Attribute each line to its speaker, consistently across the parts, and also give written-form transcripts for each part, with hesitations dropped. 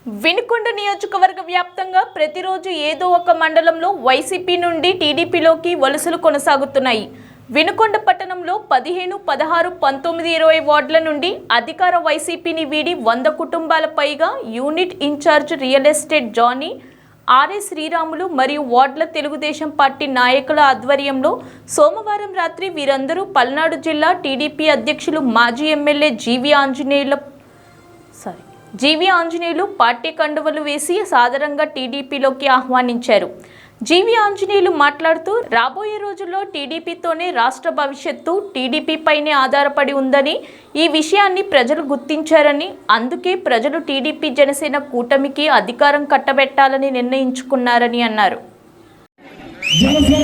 Speaker 1: వినుకొండ నియోజకవర్గ వ్యాప్తంగా ప్రతిరోజు ఏదో ఒక మండలంలో వైసీపీ నుండి టీడీపీలోకి వలసలు కొనసాగుతున్నాయి. వినుకొండ పట్టణంలో 15, 16, 19, 20 వార్డుల నుండి అధికార వైసీపీని వీడి 100 కుటుంబాల పైగా unit in charge real estate Jani, RS Sriramulu మరియు వార్డుల తెలుగుదేశం పార్టీ నాయకుల ఆధ్వర్యంలో సోమవారం రాత్రి వీరందరూ పల్నాడు జిల్లా టీడీపీ అధ్యక్షులు మాజీ ఎమ్మెల్యే జీవి ఆంజనేయులు పార్టీ కండువలు వేసి సాదరంగా టీడీపీలోకి ఆహ్వానించారు. జీవి ఆంజనేయులు మాట్లాడుతూ రాబోయే రోజుల్లో టీడీపీతోనే రాష్ట్ర భవిష్యత్తు టీడీపీ పైనే ఆధారపడి ఉందని, ఈ విషయాన్ని ప్రజలు గుర్తించారని, అందుకే ప్రజలు టీడీపీ జనసేన కూటమికి అధికారం కట్టబెట్టాలని నిర్ణయించుకున్నారని అన్నారు.
Speaker 2: జనసేన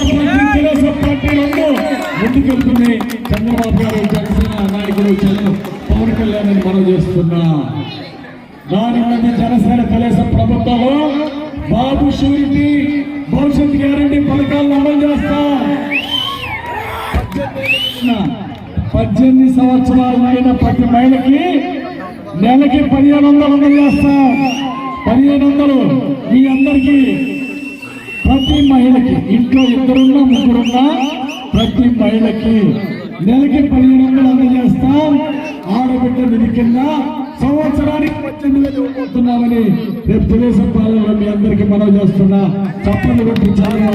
Speaker 2: తెలుగుదేశం ప్రభుత్వంలో బాబు షూరిటీ భవిష్యత్ గ్యారంటీ పథకాలను అమలు చేస్తాం. 18 సంవత్సరాలు అయిన ప్రతి మహిళకి నెలకి 1500 అమలు చేస్తాం. 1500 మీ అందరికీ, ప్రతి మహిళకి, ఇంట్లో 2 3 ప్రతి మహిళకి నెలకి 1500 అందజేస్తాం. ఆడబిడ్డ నిధి కింద సంవత్సరానికి 18,000 ఇవ్వబోతున్నామని రేపు తెలుగుదేశం పాలనలో మీ అందరికీ మనవి చేస్తున్నా. తప్పని కొట్టి చాలా